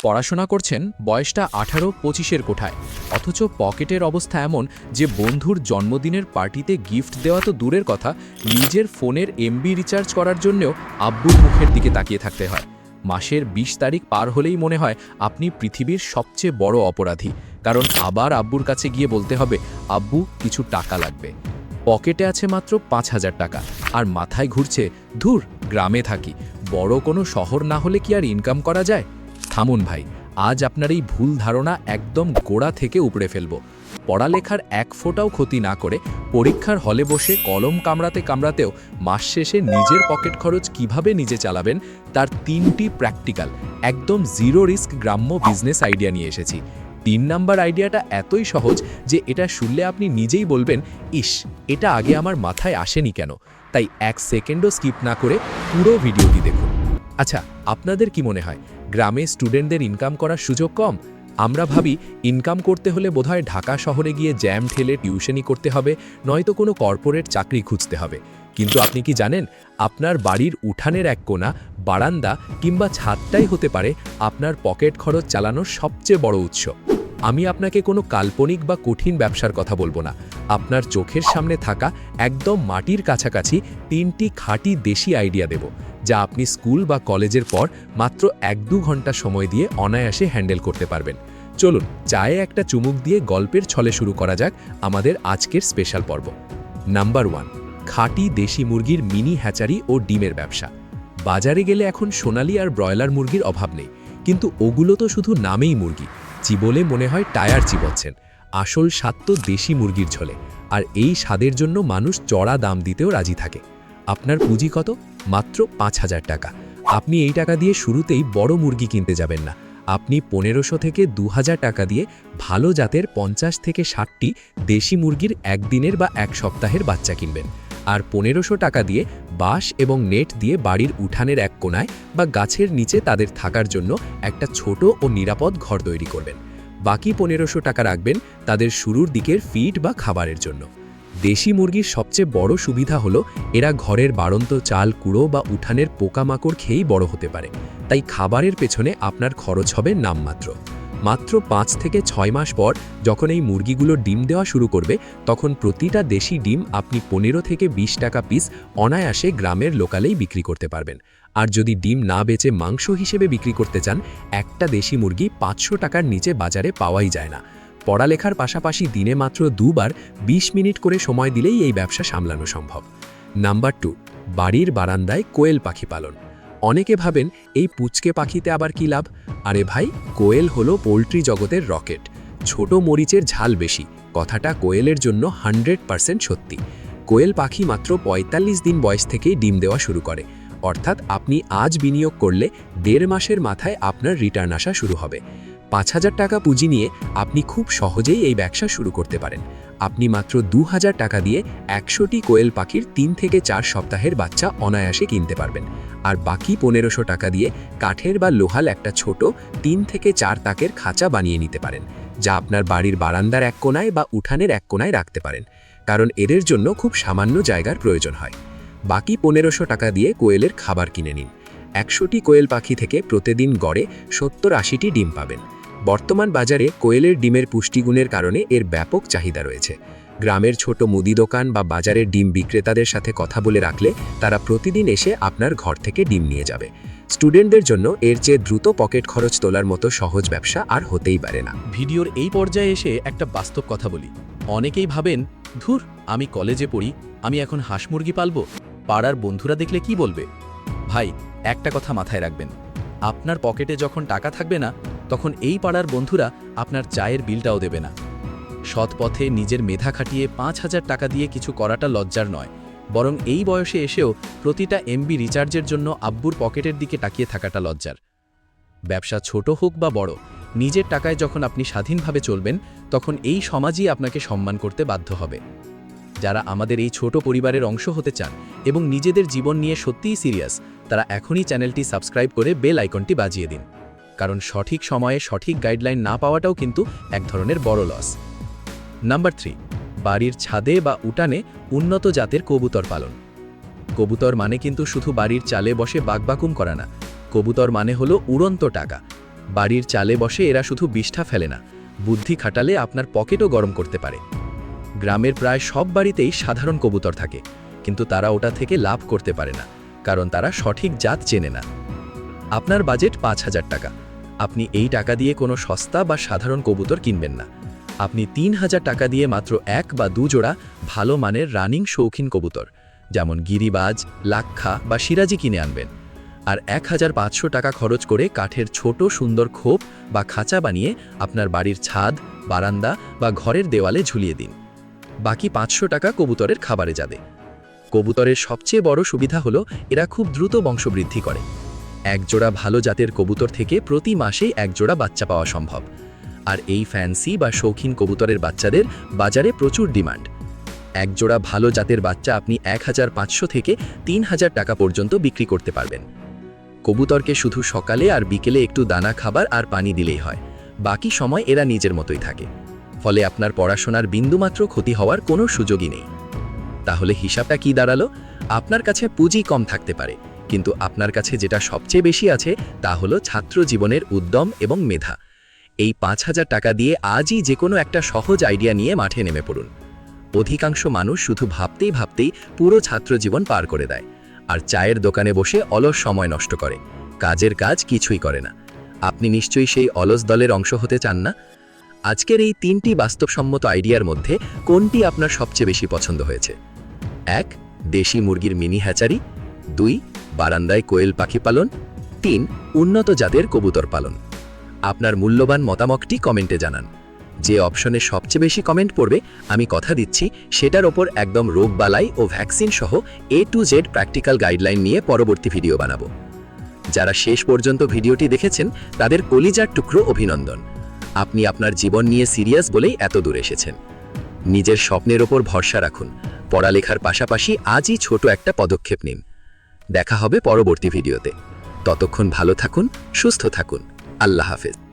পড়াশোনা করছেন, বয়সটা 18-25-এর কোঠায়, অথচ পকেটের অবস্থা এমন যে বন্ধুর জন্মদিনের পার্টিতে গিফট দেওয়া তো দূরের কথা, নিজের ফোনের এমবি রিচার্জ করার জন্যও আব্বুর মুখের দিকে তাকিয়ে থাকতে হয়। মাসের 20 তারিখ পার হলেই মনে হয় আপনি পৃথিবীর সবচেয়ে বড় অপরাধী, কারণ আবার আব্বুর কাছে গিয়ে বলতে হবে, আব্বু কিছু টাকা লাগবে। পকেটে আছে মাত্র 5,000 টাকা, আর মাথায় ঘুরছে, ধুর, গ্রামে থাকি, বড় কোনো শহর না হলে কি আর ইনকাম করা যায়? থামুন ভাই, আজ আপনার এই ভুল ধারণা একদম গোড়া থেকে উপড়ে ফেলব। পড়ালেখার এক ফোঁটাও ক্ষতি না করে পরীক্ষার হলে বসে কলম কামড়াতে কামড়াতেও মাস শেষে নিজের পকেট খরচ কিভাবে নিজে চালাবেন তার 3টি প্র্যাকটিক্যাল, একদম জিরো রিস্ক গ্রাম্য বিজনেস আইডিয়া নিয়ে এসেছি। 3 নাম্বার আইডিয়াটা এতই সহজ যে এটা শুনলে আপনি নিজেই বলবেন, ইস, এটা আগে আমার মাথায় আসেনি কেন। তাই 1 সেকেন্ডও স্কিপ না করে পুরো ভিডিওটি দেখুন। আচ্ছা, আপনাদের কি মনে হয় গ্রামে স্টুডেন্টদের ইনকাম করার সুযোগ কম? আমরা ভাবি ইনকাম করতে হলে বোধহয় ঢাকা শহরে গিয়ে জ্যাম ঠেলে টিউশনি করতে হবে, নয়তো কোনো কর্পোরেট চাকরি খুঁজতে হবে। কিন্তু আপনি কি জানেন, আপনার বাড়ির উঠানের এক কোণা, বারান্দা কিংবা ছাদটাই হতে পারে আপনার পকেট খরচ চালানোর সবচেয়ে বড় উৎস। আমি আপনাকে কোনো কাল্পনিক বা কঠিন ব্যবসার কথা বলবো না, আপনার চোখের সামনে থাকা একদম মাটির কাছাকাছি 3টি খাঁটি দেশি আইডিয়া দেব, যা আপনি স্কুল বা কলেজের পর মাত্র 1-2 ঘন্টা সময় দিয়ে অনায়াসে হ্যান্ডেল করতে পারবেন। চলুন চায়ে একটা চুমুক দিয়ে গল্পের ছলে শুরু করা যাক আমাদের আজকের স্পেশাল পর্ব। নাম্বার 1, খাঁটি দেশি মুরগির মিনি হ্যাচারি ও ডিমের ব্যবসা। বাজারে গেলে এখন সোনালি আর ব্রয়লার মুরগির অভাব নেই, কিন্তু ওগুলো তো শুধু নামেই মুরগি, চিবোলে মনে হয় টায়ার চিবোচ্ছেন। আসল স্বাদ তো দেশি মুরগির ঝোলে, আর এই স্বাদের জন্য মানুষ চড়া দাম দিতেও রাজি থাকে। আপনার পুঁজি কত? মাত্র 5,000 টাকা। আপনি এই টাকা দিয়ে শুরুতেই বড় মুরগি কিনতে যাবেন না, আপনি 1500 থেকে 2000 টাকা দিয়ে ভালো জাতের 50 থেকে 60টি দেশি মুরগির একদিনের বা এক সপ্তাহের বাচ্চা কিনবেন। আর 1500 টাকা দিয়ে বাঁশ এবং নেট দিয়ে বাড়ির উঠানের এক কোণায় বা গাছের নিচে তাদের থাকার জন্য একটা ছোট ও নিরাপদ ঘর তৈরি করবেন। বাকি 1500 টাকা রাখবেন তাদের শুরুর দিকের ফিড বা খাবারের জন্য। দেশি মুরগির সবচেয়ে বড় সুবিধা হলো এরা ঘরের বাড়ন্ত চাল, কুড়ো বা উঠানের পোকামাকড় খেয়েই বড় হতে পারে, তাই খাবারের পেছনে আপনার খরচ হবে নামমাত্র। মাত্র 5 থেকে 6 মাস পর যখন এই মুরগিগুলো ডিম দেওয়া শুরু করবে, তখন প্রতিটা দেশি ডিম আপনি 15 থেকে 20 টাকা পিস অনায়াসে গ্রামের লোকালেই বিক্রি করতে পারবেন। আর যদি ডিম না বেচে মাংস হিসেবে বিক্রি করতে চান, একটা দেশি মুরগি 500 টাকার নিচে বাজারে পাওয়াই যায় না। পড়ালেখার পাশাপাশি দিনে মাত্র 2 বার 20 মিনিট করে সময় দিলেই এই ব্যবসা সামলানো সম্ভব। নাম্বার 2, বাড়ির বারান্দায় কোয়েল পাখি পালন। অনেকে ভাবেন এই পুচকে পাখিতে আবার কি লাভ? আরে ভাই, কোয়েল হলো পোল্ট্রি জগতের রকেট। ছোট মরিচের ঝাল বেশি, কথাটা কোয়েলের জন্য 100% সত্যি। কোয়েল পাখি মাত্র 45 দিন বয়স থেকেই ডিম দেওয়া শুরু করে, অর্থাৎ আপনি আজ বিনিয়োগ করলে 1.5 মাসের মাথায় আপনার রিটার্ন আসা শুরু হবে। 5,000 টাকা পুঁজি নিয়ে আপনি খুব সহজেই এই ব্যবসা শুরু করতে পারেন। আপনি মাত্র 2,000 টাকা দিয়ে 100টি কোয়েল পাখির 3 থেকে 4 সপ্তাহের বাচ্চা অনায়াসে কিনতে পারবেন। আর বাকি 1500 টাকা দিয়ে কাঠের বা লোহাল একটা ছোট 3 থেকে 4 তাকের খাঁচা বানিয়ে নিতে পারেন, যা আপনার বাড়ির বারান্দার এক কোণায় বা উঠানের এক কোণায় রাখতে পারেন, কারণ এদের জন্য খুব সামান্য জায়গার প্রয়োজন হয়। বাকি 1500 টাকা দিয়ে কোয়েলের খাবার কিনে নিন। 100টি কোয়েল পাখি থেকে প্রতিদিন গড়ে 70-80টি ডিম পাবেন। বর্তমান বাজারে কোয়েলের ডিমের পুষ্টিগুণের কারণে এর ব্যাপক চাহিদা রয়েছে। গ্রামের ছোট মুদি দোকান বা বাজারের ডিম বিক্রেতাদের সাথে কথা বলে রাখলে তারা প্রতিদিন এসে আপনার ঘর থেকে ডিম নিয়ে যাবে। স্টুডেন্টদের জন্য এর চেয়ে দ্রুত পকেট খরচ তোলার মতো সহজ ব্যবসা আর হতেই পারে না। ভিডিওর এই পর্যায়ে এসে একটা বাস্তব কথা বলি। অনেকেই ভাবেন, ধুর, আমি কলেজে পড়ি, আমি এখন হাঁস মুরগি পালবো, পাড়ার বন্ধুরা দেখলে কি বলবে? ভাই, একটা কথা মাথায় রাখবেন, আপনার পকেটে যখন টাকা থাকবে না, তখন এই পাড়ার বন্ধুরা আপনার চায়ের বিলটাও দেবে না। সৎ পথে নিজের মেধা খাটিয়ে 5,000 টাকা দিয়ে কিছু করাটা লজ্জার নয়, বরং এই বয়সে এসেও প্রতিটা এমবি রিচার্জের জন্য আব্বুর পকেটের দিকে তাকিয়ে থাকাটা লজ্জার। ব্যবসা ছোট হোক বা বড়, নিজের টাকায় যখন আপনি স্বাধীনভাবে চলবেন, তখন এই সমাজই আপনাকে সম্মান করতে বাধ্য হবে। যারা আমাদের এই ছোট পরিবারের অংশ হতে চান এবং নিজেদের জীবন নিয়ে সত্যিই সিরিয়াস, তারা এখনই চ্যানেলটি সাবস্ক্রাইব করে বেল আইকনটি বাজিয়ে দিন, কারণ সঠিক সময়ে সঠিক গাইডলাইন না পাওয়াটাও কিন্তু এক ধরনের বড় লস। নাম্বার 3, বাড়ির ছাদে বা উঠানে উন্নত জাতের কবুতর পালন। কবুতর মানে কিন্তু শুধু বাড়ির চালে বসে বাকবাকুম করা না, কবুতর মানে হলো উড়ন্ত টাকা। বাড়ির চালে বসে এরা শুধু বিষ্ঠা ফেলে না, বুদ্ধি খাটালে আপনার পকেটও গরম করতে পারে। গ্রামের প্রায় সব বাড়িতেই সাধারণ কবুতর থাকে, কিন্তু তারা ওটা থেকে লাভ করতে পারে না, কারণ তারা সঠিক জাত চেনে না। আপনার বাজেট ৫,০০০ টাকা। আপনি এই টাকা দিয়ে কোনো সস্তা বা সাধারণ কবুতর কিনবেন না। আপনি ৩,০০০ টাকা দিয়ে মাত্র ১ বা ২ জোড়া ভালো মানের রানিং শৌখিন কবুতর, যেমন গিরিবাজ, লাক্ষা বা সিরাজি কিনে আনবেন। আর ১,৫০০ টাকা খরচ করে কাঠের ছোট সুন্দর খোপ বা খাঁচা বানিয়ে আপনার বাড়ির ছাদ, বারান্দা বা ঘরের দেওয়ালে ঝুলিয়ে দিন। বাকি ৫০০ টাকা কবুতরের খাবারে যাবে। কবুতরের সবচেয়ে বড় সুবিধা হলো এরা খুব দ্রুত বংশবৃদ্ধি করে। এক জোড়া ভালো জাতের কবুতর থেকে প্রতি মাসেই এক জোড়া বাচ্চা পাওয়া সম্ভব। আর এই ফ্যান্সি বা শৌখিন কবুতরের বাচ্চাদের বাজারে প্রচুর ডিমান্ড। এক জোড়া ভালো জাতের বাচ্চা আপনি ১,৫০০ থেকে ৩,০০০ টাকা পর্যন্ত বিক্রি করতে পারবেন। কবুতরকে শুধু সকালে আর বিকেলে একটু দানা খাবার আর পানি দিলেই হয়, বাকি সময় এরা নিজের মতোই থাকে। ফলে আপনার পড়াশোনার বিন্দুমাত্র ক্ষতি হওয়ার কোনো সুযোগই নেই। তাহলে হিসাবটা কি দাঁড়ালো? আপনার কাছে পুঁজি কম থাকতে পারে, কিন্তু আপনার কাছে যেটা সবচেয়ে বেশি আছে তা হলো ছাত্র জীবনের উদ্যম এবং মেধা। এই ৫,০০০ টাকা দিয়ে আজই যে কোনো একটা সহজ আইডিয়া নিয়ে মাঠে নেমে পড়ুন। অধিকাংশ মানুষ শুধু ভাবতেই ভাবতেই পুরো ছাত্র জীবন পার করে দেয়, আর চায়ের দোকানে বসে অলস সময় নষ্ট করে, কাজের কাজ কিছুই করে না। আপনি নিশ্চয়ই সেই অলস দলের অংশ হতে চান না? আজকের এই ৩টি বাস্তবসম্মত আইডিয়ার মধ্যে কোনটি আপনার সবচেয়ে বেশি পছন্দ হয়েছে? ১. দেশি মুরগির মিনি হ্যাচারি। ২. বারান্দায় কোয়েল পাখি পালন। ৩. উন্নত জাতের কবুতর পালন। আপনার মূল্যবান মতামতটি কমেন্টে জানান। যে অপশনে সবচেয়ে বেশি কমেন্ট পড়বে, আমি কথা দিচ্ছি সেটার ওপর একদম রোগবালাই ও ভ্যাকসিন সহ A to Z practical guideline নিয়ে পরবর্তী ভিডিও বানাবো। যারা শেষ পর্যন্ত ভিডিওটি দেখেছেন তাদের কলিজার টুকরো অভিনন্দন। আপনি আপনার জীবন নিয়ে সিরিয়াস বলেই এত দূর এসেছেন। নিজের স্বপ্নের ওপর ভরসা রাখুন, পড়ালেখার পাশাপাশি আজই ছোট একটা পদক্ষেপ নিন। দেখা হবে পরবর্তী ভিডিওতে। ততক্ষণ ভালো থাকুন, সুস্থ থাকুন। আল্লাহ হাফেজ।